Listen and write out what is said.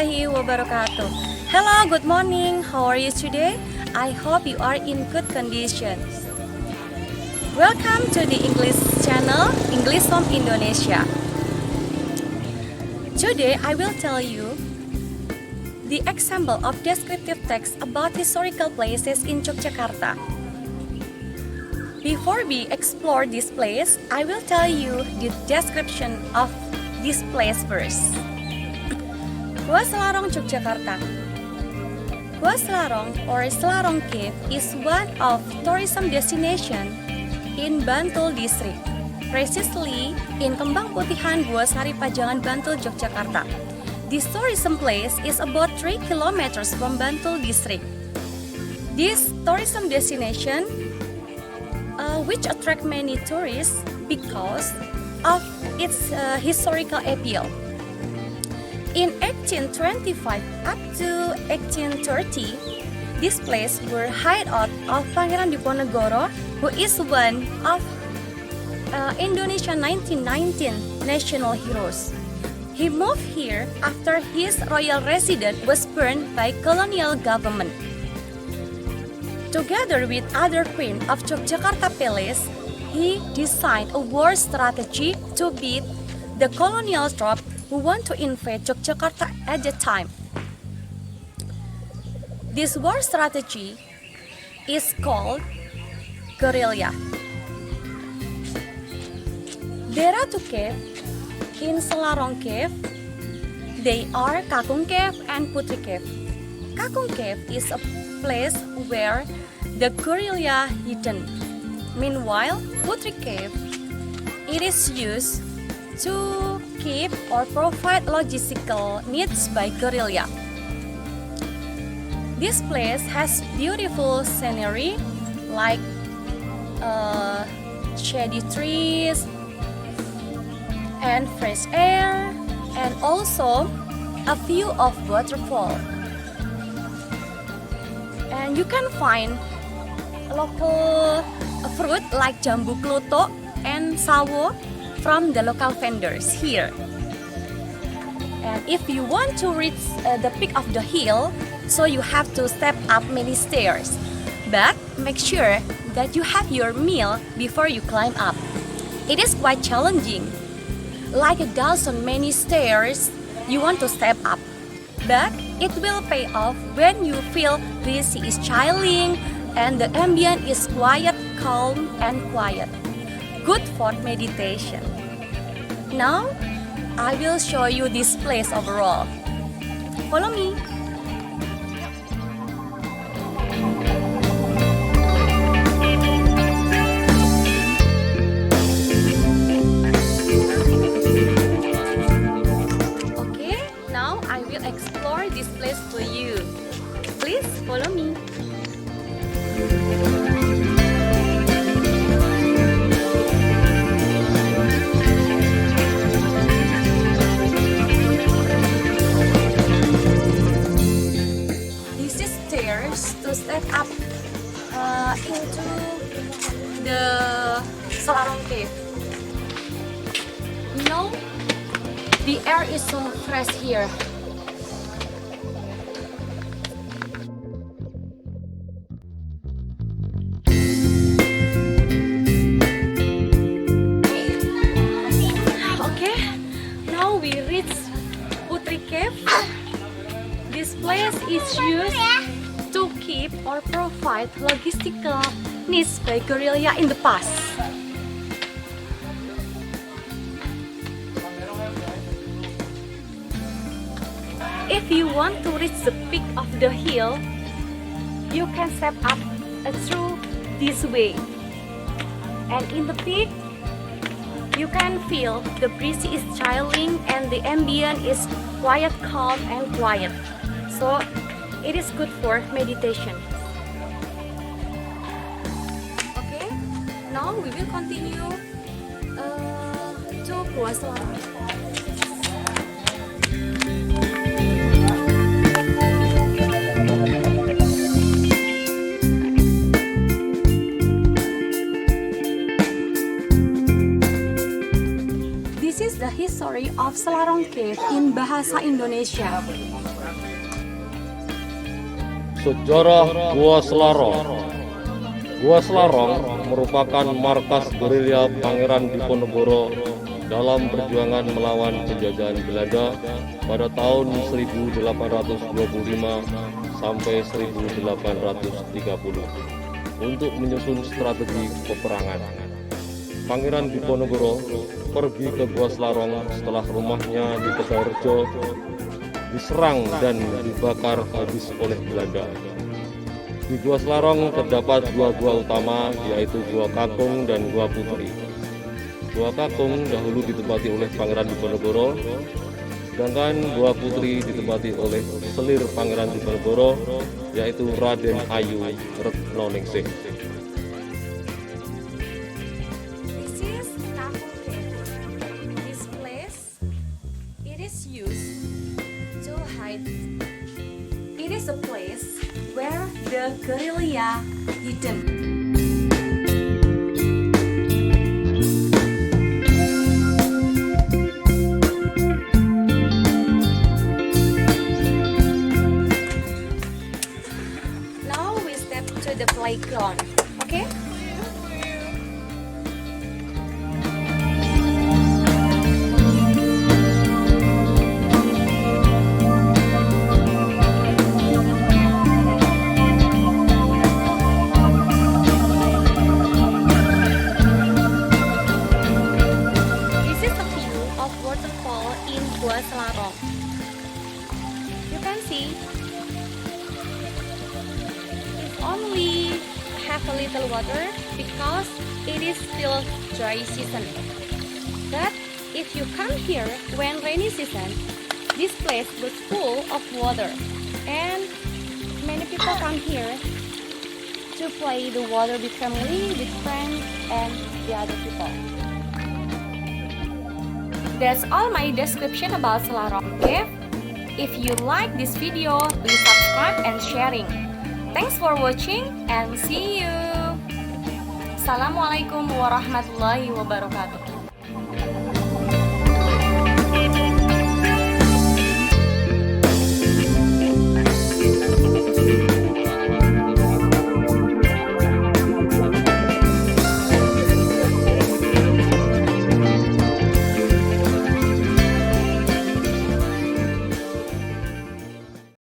warahmatullahi wabarakatuh. Hello, good morning. How are you today? I hope you are in good conditions. Welcome to the English channel, English from Indonesia. Today I will tell you the example of descriptive text about historical places in Yogyakarta. Before we explore this place, I will tell you the description of this place first. Goa Selarong, Yogyakarta. Goa Selarong or Selarong Cave is one of tourism destination in Bantul district, precisely in Kembang Putihan, Guwosari, Pajangan, Bantul, Yogyakarta. This tourism place is about 3 kilometers from Bantul district. This tourism destination which attract many tourists because of its historical appeal. In 1825 up to 1830, this place were hideout of Pangeran Diponegoro, who is one of Indonesian 1919 national heroes. He moved here after his royal residence was burned by colonial government. Together with other queen of Yogyakarta Palace, he designed a war strategy to beat the colonial troops who want to invade Yogyakarta at the time. This war strategy is called guerrilla. There are two caves in Selarong Cave. They are Kakung Cave and Putri Cave. Kakung Cave is a place where the guerrilla hidden. Meanwhile, Putri Cave, it is used to keep or provide logistical needs by guerrilla. This place has beautiful scenery like shady trees and fresh air, and also a view of waterfall. And you can find local fruit like jambu kluto and sawo from the local vendors here. And if you want to reach the peak of the hill, so you have to step up many stairs. But make sure that you have your meal before you climb up. It is quite challenging. Like a dozen many stairs, you want to step up. But it will pay off when you feel breeze is chilling and the ambient is quiet, calm and quiet. Good for meditation. Now, I will show you this place overall. Follow me. Okay, now I will explore this place for you. Please follow me. This is stairs to step up into the Selarong Cave. You know, the air is so fresh here. This place is used to keep or provide logistical needs by guerrilla in the past. If you want to reach the peak of the hill, you can step up through this way. And in the peak, you can feel the breeze is chilling and the ambient is quiet, calm and quiet. So it is good for meditation. Okay, now we will continue to Goa Selarong. This is the history of Selarong Cave in bahasa Indonesia. Sejarah Goa Selarong. Goa Selarong merupakan markas gerilya Pangeran Diponegoro dalam perjuangan melawan penjajahan Belanda pada tahun 1825 sampai 1830 untuk menyusun strategi peperangan. Pangeran Diponegoro pergi ke Goa Selarong setelah rumahnya di Tegalrejo diserang dan dibakar habis oleh Belanda. Di Goa Selarong terdapat dua gua utama, yaitu Gua Kakung dan Gua Putri. Gua Kakung dahulu ditempati oleh Pangeran Diponegoro, sedangkan Gua Putri ditempati oleh selir Pangeran Diponegoro, yaitu Raden Ayu Retnoningsih. This is Kakung Cave. This place, it is used to hide. It is a place where the guerrilla hidden. Now we step to the playground, okay? Waterfall in Goa Selarong. You can see it only have a little water because it is still dry season. But if you come here when rainy season, this place was full of water and many people come here to play the water with family, with friends and the other people. That's all my description about Selarong Cave. If you like this video, please subscribe and sharing. Thanks for watching and see you. Assalamualaikum warahmatullahi wabarakatuh.